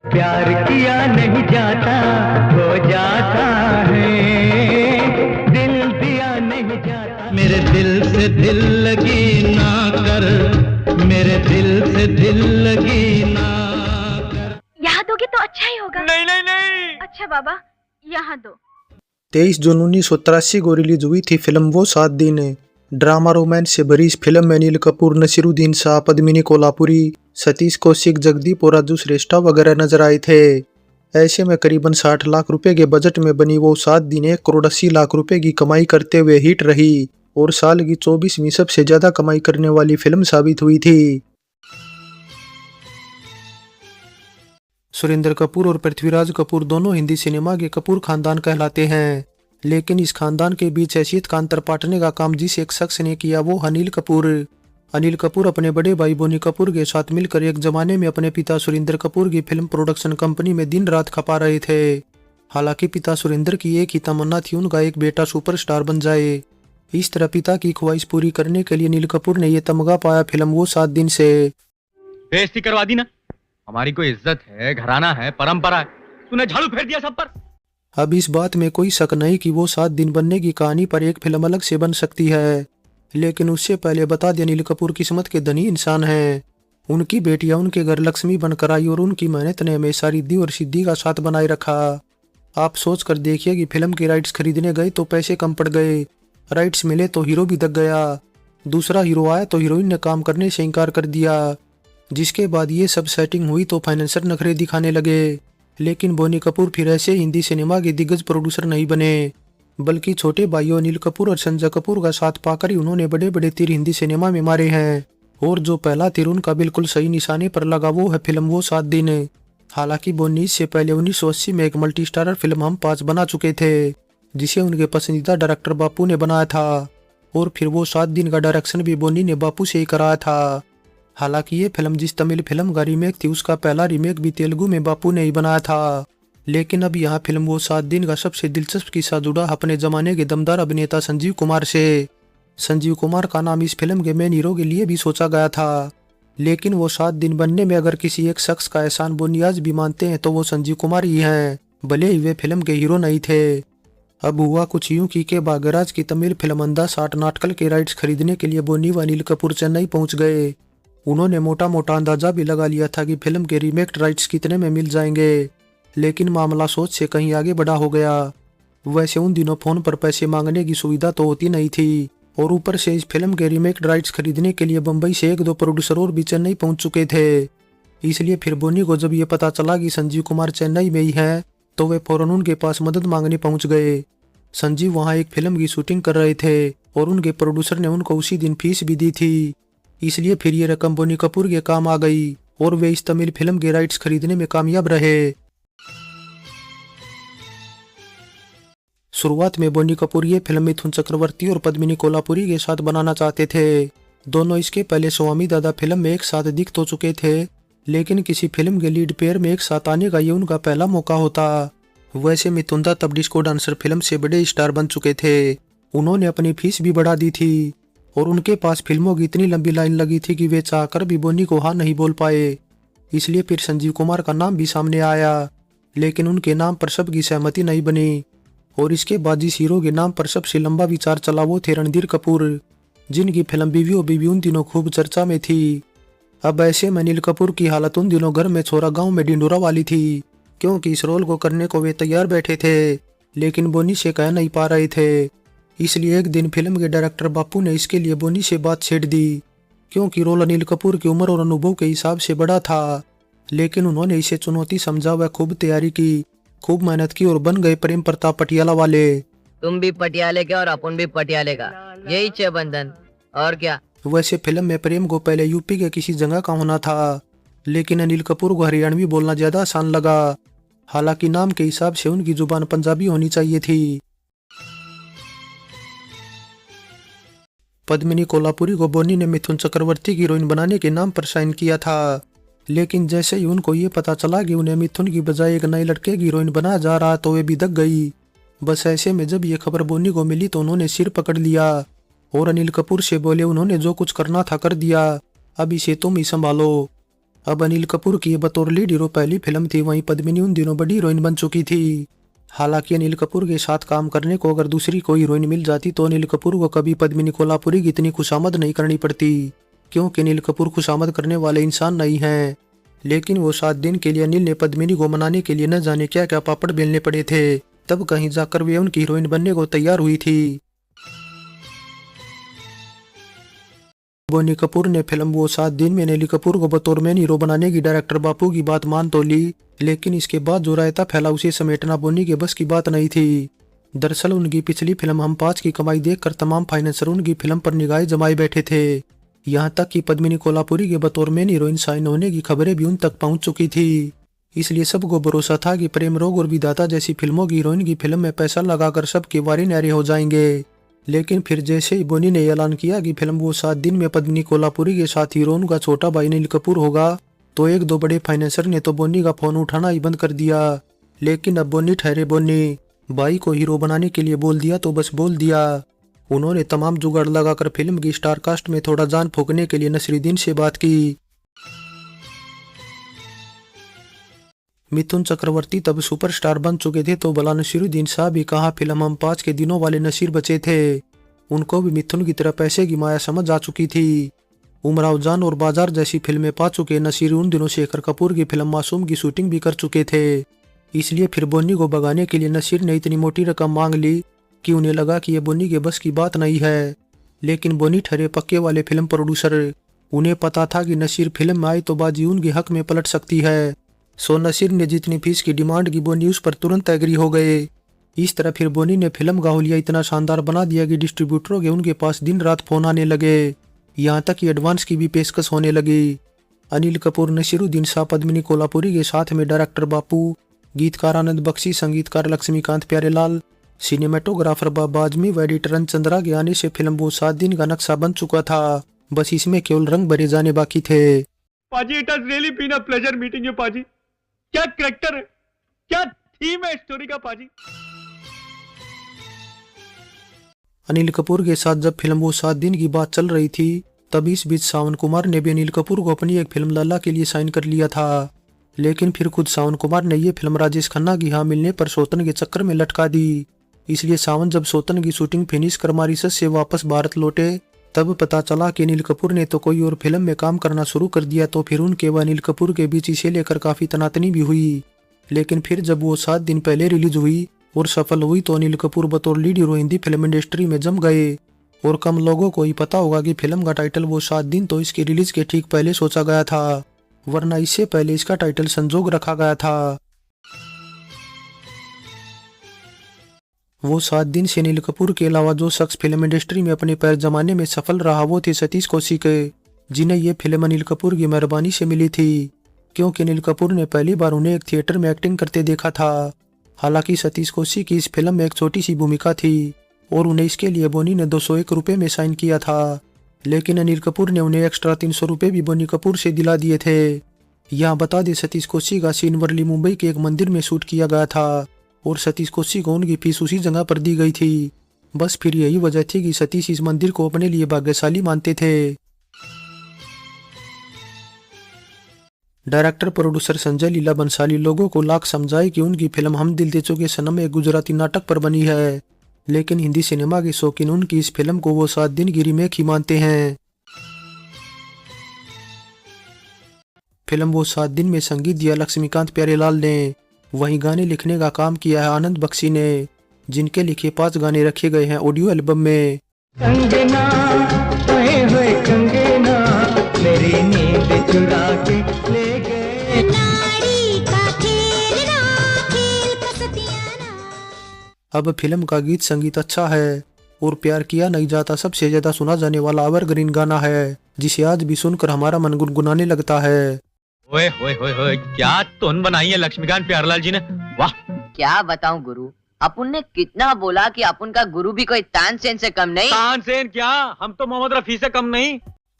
प्यार किया नहीं जाता, हो जाता है, दिल दिया नहीं जाता। मेरे दिल से दिल लगी ना कर, मेरे दिल से दिल लगी ना कर। यहाँ दोगे तो अच्छा ही होगा। नहीं नहीं नहीं। अच्छा बाबा, यहाँ दो। 23 जून 1983 को रिलीज हुई थी फिल्म वो 7 दिन। ड्रामा रोमांस से भरी इस फिल्म में अनिल कपूर, नसीरुद्दीन शाह, पद्मिनी कोल्हापुरी, सतीश कौशिक, जगदीप और राजू श्रेष्ठा वगैरह नजर आए थे। ऐसे में करीबन 60 लाख रुपए के बजट में बनी वो 7 दिन 1 करोड़ 80 लाख रुपए की कमाई करते हुए हिट रही और साल की 24वीं सबसे ज्यादा कमाई करने वाली फिल्म साबित हुई थी। सुरेंद्र कपूर और पृथ्वीराज कपूर दोनों हिंदी सिनेमा के कपूर खानदान कहलाते हैं, लेकिन इस खानदान के बीच हैसियत का अंतर पाटने का काम जिस एक शख्स ने किया वो अनिल कपूर। अनिल कपूर अपने बड़े भाई बोनी कपूर के साथ मिलकर एक जमाने में अपने पिता सुरेंद्र कपूर की फिल्म प्रोडक्शन कंपनी में दिन रात खपा रहे थे। हालांकि पिता सुरेंद्र की एक ही तमन्ना थी, उनका एक बेटा सुपरस्टार बन जाए। इस तरह पिता की ख्वाहिश पूरी करने के लिए अनिल कपूर ने यह तमगा पाया फिल्म वो 7 दिन से। बेइज्जती करवा दी ना। हमारी कोई इज्जत है, घराना है, परंपरा है, तूने झाड़ू फेर दिया सब पर। अब इस बात में कोई शक नहीं कि वो 7 दिन बनने की कहानी पर एक फिल्म अलग से बन सकती है, लेकिन उससे पहले बता दें अनिल कपूर किस्मत के धनी इंसान हैं। उनकी बेटियां उनके घर लक्ष्मी बनकर आई और उनकी मेहनत ने हमेशा रिद्धि और सिद्धि का साथ बनाए रखा। आप सोच कर देखिए कि फिल्म के राइट्स खरीदने गए तो पैसे कम पड़ गए, राइट्स मिले तो हीरो भी दब गया, दूसरा हीरो आया तो हीरोइन ने काम करने से इनकार कर दिया। जिसके बाद ये सब सेटिंग हुई तो फाइनेंसर नखरे दिखाने लगे। लेकिन बोनी कपूर फिर ऐसे हिंदी सिनेमा के दिग्गज प्रोड्यूसर नहीं बने, बल्कि छोटे भाइयों अनिल कपूर और संजय कपूर का साथ पाकर ही उन्होंने बड़े बड़े तीर हिंदी सिनेमा में मारे हैं। और जो पहला तीर उनका बिल्कुल सही निशाने पर लगा वो है फिल्म वो 7 दिन। हालांकि बोनी इससे पहले 1980 में एक मल्टी स्टारर फिल्म हम 5 बना चुके थे, जिसे उनके पसंदीदा डायरेक्टर बापू ने बनाया था। और फिर वो 7 दिन का डायरेक्शन भी बोनी ने बापू से ही कराया था। हालांकि ये फिल्म जिस तमिल फिल्म का रीमेक थी उसका पहला रीमेक भी तेलुगु में बापू ने ही बनाया था। लेकिन अब यहाँ फिल्म वो 7 दिन का सबसे दिलचस्प किस्सा जुड़ा अपने जमाने के दमदार अभिनेता संजीव कुमार से। संजीव कुमार का नाम इस फिल्म के मेन हीरो के लिए भी सोचा गया था, लेकिन वो 7 दिन बनने में अगर किसी एक शख्स का एहसान बुनियाज भी मानते हैं तो वो संजीव कुमार ही हैं, भले ही वे फिल्म के हीरो नहीं थे। अब हुआ कुछ यूं कि के बागराज की तमिल फिल्म अंधा 60 नाटकल के राइट्स खरीदने के लिए बोनी व अनिल कपूर चेन्नई पहुंच गए। उन्होंने मोटा मोटा अंदाजा भी लगा लिया था कि फिल्म के रीमेक राइट्स कितने में मिल जाएंगे, लेकिन मामला सोच से कहीं आगे बढ़ा हो गया। वैसे उन दिनों फोन पर पैसे मांगने की सुविधा तो होती नहीं थी, और ऊपर से इस फिल्म के रीमेक राइट्स खरीदने के लिए बम्बई से 1-2 प्रोड्यूसर और भी चेन्नई पहुंच चुके थे। इसलिए फिर बोनी को जब ये पता चला कि संजीव कुमार चेन्नई में ही है तो वे फौरन उनके पास मदद मांगने पहुंच गए। संजीव वहां एक फिल्म की शूटिंग कर रहे थे और उनके प्रोड्यूसर ने उनको उसी दिन फीस भी दी थी, इसलिए फिर ये रकम बोनी कपूर के काम आ गई और वे इस तमिल फिल्म के राइट्स खरीदने में कामयाब रहे। शुरुआत में बोनी कपूर ये फिल्म मिथुन चक्रवर्ती और पद्मिनी कोल्हापुरी के साथ बनाना चाहते थे। दोनों इसके पहले स्वामी दादा फिल्म में एक साथ दिख तो चुके थे, लेकिन किसी फिल्म के लीड पेयर में एक साथ आने का ये उनका पहला मौका होता। वैसे मिथुन दा तब डिस्को डांसर फिल्म से बड़े स्टार बन चुके थे, उन्होंने अपनी फीस भी बढ़ा दी थी और उनके पास फिल्मों की इतनी लंबी लाइन लगी थी कि वे चाहकर भी बोनी को हाँ नहीं बोल पाए। इसलिए फिर संजीव कुमार का नाम भी सामने आया, लेकिन उनके नाम पर सबकी सहमति नहीं बनी। और इसके बाद जिस हीरो के नाम पर सबसे लंबा विचार चला वो थे रणधीर कपूर, जिनकी फिल्म बीवी ओ बीवी उन दिनों खूब चर्चा में थी। अब ऐसे में अनिल कपूर की हालत उन दिनों घर में छोरा गाँव में ढिंडोरा वाली थी, क्योंकि इस रोल को करने को वे तैयार बैठे थे, लेकिन बोनी से कह नहीं पा रहे थे। इसलिए एक दिन फिल्म के डायरेक्टर बापू ने इसके लिए बोनी से बात छेड़ दी, क्योंकि रोल अनिल कपूर की उम्र और अनुभव के हिसाब से बड़ा था। लेकिन उन्होंने इसे चुनौती समझा व खूब तैयारी की, खूब मेहनत की और बन गए प्रेम प्रताप पटियाला वाले। तुम भी पटियाले के और अपन भी पटियाले का, यही 6 बंधन और क्या। वैसे फिल्म में प्रेम को पहले यूपी के किसी जगह का होना था, लेकिन अनिल कपूर को हरियाणवी बोलना ज्यादा आसान लगा। हालांकि नाम के हिसाब से उनकी जुबान पंजाबी होनी चाहिए थी। पद्मिनी कोल्हापुरी को बोनी ने मिथुन चक्रवर्ती की हीरोइन बनाने के नाम पर साइन किया था, लेकिन जैसे ही उनको ये पता चला कि उन्हें मिथुन की बजाय एक नए लड़के की हीरोइन बनाया जा रहा तो वे भी दक गई। बस ऐसे में जब ये खबर बोनी को मिली तो उन्होंने सिर पकड़ लिया और अनिल कपूर से बोले उन्होंने जो कुछ करना था कर दिया, अब इसे तुम ही संभालो। अब अनिल कपूर की ये बतौर लीड हीरो पहली फिल्म थी, वहीं पद्मिनी उन दिनों बड़ी हीरोइन बन चुकी थी। हालांकि अनिल कपूर के साथ काम करने को अगर दूसरी कोई हीरोइन मिल जाती तो अनिल कपूर को कभी पद्मिनी कोल्हापुरी की इतनी खुशामद नहीं करनी पड़ती, क्योंकि अनिल कपूर खुशामद करने वाले इंसान नहीं हैं। लेकिन वो 7 दिन के लिए अनिल ने पद्मिनी को मनाने के लिए न जाने क्या क्या पापड़ बेलने पड़े थे, तब कहीं जाकर वे उनकी हीरोइन बनने को तैयार हुई थी। बोनी कपूर ने फिल्म वो 7 दिन में अनिल कपूर को बतौर मेन हीरो बनाने की डायरेक्टर बापू की बात मान तो ली, लेकिन इसके बाद जो रायता फैला उसे समेटना बोनी के बस की बात नहीं थी। दरअसल उनकी पिछली फिल्म हम 5 की कमाई देखकर तमाम फाइनेंसर उनकी फिल्म पर निगाहें जमाए बैठे थे। यहाँ तक कि पद्मिनी कोल्हापुरी के बतौर मेन हीरोइन साइन होने की खबरें भी उन तक पहुंच चुकी थी। इसलिए सबको भरोसा था कि प्रेम रोग और विधाता जैसी फिल्मों की हीरोइन की फिल्म में पैसा लगाकर सबके वारे न्यारे हो जाएंगे। लेकिन फिर जैसे ही बोनी ने ऐलान किया कि फिल्म वो 7 दिन में पद्मिनी कोल्हापुरी के साथ हीरोइन का छोटा भाई अनिल कपूर होगा, तो 1-2 बड़े फाइनेंसर ने तो बोनी का फोन उठाना ही बंद कर दिया। लेकिन अब बोनी ठहरे बोनी, भाई को हीरो बनाने के लिए बोल दिया तो बस बोल दिया। उन्होंने तमाम जुगाड़ लगाकर फिल्म की स्टार कास्ट में थोड़ा जान फूंकने के लिए नसीरुद्दीन से बात की। मिथुन चक्रवर्ती तब सुपरस्टार बन चुके थे, तो भला नसीरुद्दीन साहब भी कहाँ फिल्म हम 5 के दिनों वाले नसीर बचे थे। उनको भी मिथुन की तरह पैसे की माया समझ आ चुकी थी। उमराव जान और बाजार जैसी फिल्में पा चुके नसीर उन दिनों शेखर कपूर की फिल्म मासूम की शूटिंग भी कर चुके थे। इसलिए फिर बोनी को भगाने के लिए नसीर ने इतनी मोटी रकम मांग ली कि उन्हें लगा कि ये बोनी के बस की बात नहीं है। लेकिन बोनी ठहरे पक्के वाले फिल्म प्रोड्यूसर, उन्हें पता था कि नसीर फिल्म में आई तो बाजी उनके हक में पलट सकती है। सो नसीर ने जितनी फीस की डिमांड की बोनी उस पर तुरंत एग्री हो गए। इस तरह फिर बोनी ने फिल्म का हुलिया इतना शानदार बना दिया कि डिस्ट्रीब्यूटरों के उनके पास दिन रात फोन आने लगे, यहाँ तक कि एडवांस की भी पेशकश होने लगी। अनिल कपूर, नसीरुद्दीन शाह, पद्मिनी कोल्हापुरी के साथ में डायरेक्टर बापू, गीतकार आनंद बख्शी, संगीतकार लक्ष्मीकांत प्यारेलाल, सिनेमेटोग्राफर बाबा आजमी व एडिटर चंद्रा के आने से फिल्म वो 7 दिन का नक्शा बन चुका था। बस इसमें केवल रंग भरे जाने बाकी थे। पाजी, it has really been a pleasure meeting you पाजी। क्या कैरेक्टर है, क्या थीम है स्टोरी का पाजी। अनिल कपूर के साथ जब फिल्म वो 7 दिन की बात चल रही थी, तब इस बीच सावन कुमार ने भी अनिल कपूर को अपनी एक फिल्म लाला के लिए साइन कर लिया था। लेकिन फिर खुद सावन कुमार ने ये फिल्म राजेश खन्ना की हाँ मिलने पर सोतन के चक्कर में लटका दी। इसलिए सावन जब सोतन की शूटिंग फिनिश कर मॉरिशस से वापस भारत लौटे, तब पता चला कि अनिल कपूर ने तो कोई और फिल्म में काम करना शुरू कर दिया। तो फिर उनके व अनिल कपूर के बीच इसे लेकर काफी तनातनी भी हुई। लेकिन फिर जब वो 7 दिन पहले रिलीज हुई और सफल हुई, तो अनिल कपूर बतौर lead hero Hindi film industry में जम गए। और कम लोगों को ही पता होगा कि फिल्म का टाइटल वो 7 दिन तो इसके रिलीज के ठीक पहले सोचा गया था, वरना इससे पहले इसका टाइटल संजोग रखा गया था। वो 7 दिन से अनिल कपूर के अलावा जो शख्स फिल्म इंडस्ट्री में अपने पैर जमाने में सफल रहा वो थे सतीश कौशिक, जिन्हें ये फिल्म अनिल कपूर की मेहरबानी से मिली थी, क्योंकि अनिल कपूर ने पहली बार उन्हें एक थिएटर में एक्टिंग करते देखा था। हालांकि सतीश कौशिक की इस फिल्म में एक छोटी सी भूमिका थी और उन्हें इसके लिए बोनी ने 201 रुपये में साइन किया था। लेकिन अनिल कपूर ने उन्हें एक्स्ट्रा 300 रुपये भी बोनी कपूर से दिला दिए थे। यहाँ बता दें, सतीश कौशिक का सीन वर्ली मुंबई के एक मंदिर में शूट किया गया था और सतीश कौशिक को उनकी फीस उसी जगह पर दी गई थी। बस फिर यही वजह थी कि सतीश इस मंदिर को अपने लिए भाग्यशाली मानते थे। डायरेक्टर प्रोड्यूसर संजय लीला बंसाली लोगों को लाख समझाए कि उनकी फिल्म हम दिल दे चुके सनम एक गुजराती नाटक पर बनी है, लेकिन हिंदी सिनेमा के शौकीन उनकी इस फिल्म को वो 7 दिन की रीमेक ही मानते हैं। फिल्म वो 7 दिन में संगीत दिया लक्ष्मीकांत प्यारेलाल ने, वहीं गाने लिखने का काम किया है आनंद बख्शी ने, जिनके लिखे 5 गाने रखे गए हैं ऑडियो एल्बम में। कंगना सोए हुए कंगना मेरी नींद चुरा के ले गए। नाड़ी का खेलना खेल का सतियाना। अब फिल्म का गीत संगीत अच्छा है और प्यार किया नहीं जाता सबसे ज्यादा सुना जाने वाला एवरग्रीन गाना है, जिसे आज भी सुनकर हमारा मन गुनगुनाने लगता है। ओए होए होए होए, क्या धुन बनाई है लक्ष्मीकांत प्यारेलाल जी ने, वाह। क्या बताऊं गुरु, अपन ने कितना बोला कि अपन का गुरु भी कोई तानसेन से कम नहीं। तानसेन क्या, हम तो मोहम्मद रफी से कम नहीं।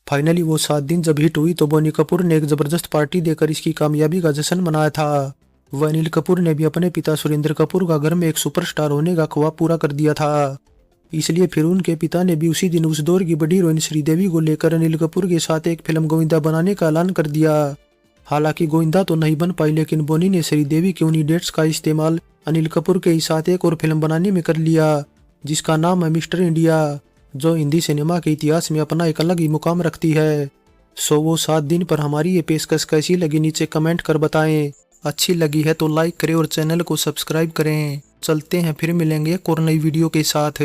फाइनली वो 7 दिन जब हिट हुई तो बोनी कपूर ने एक जबरदस्त पार्टी देकर इसकी कामयाबी का जश्न मनाया था। वह अनिल कपूर ने भी अपने पिता सुरेंद्र कपूर का घर में एक सुपरस्टार होने का ख्वाब पूरा कर दिया था। इसलिए फिर उनके पिता ने भी उसी दिन उस दौर की बड़ी हीरोइन श्रीदेवी को लेकर अनिल कपूर के साथ एक फिल्म गोविंदा बनाने का ऐलान कर दिया। हालांकि गोविंदा तो नहीं बन पाई, लेकिन बोनी ने श्रीदेवी के उन्हीं डेट्स का इस्तेमाल अनिल कपूर के साथ एक और फिल्म बनाने में कर लिया, जिसका नाम है मिस्टर इंडिया, जो हिंदी सिनेमा के इतिहास में अपना एक अलग ही मुकाम रखती है। सो वो 7 दिन पर हमारी ये पेशकश कैसी लगी नीचे कमेंट कर बताएं। अच्छी लगी है तो लाइक करें और चैनल को सब्सक्राइब करें। चलते हैं, फिर मिलेंगे एक और नई वीडियो के साथ।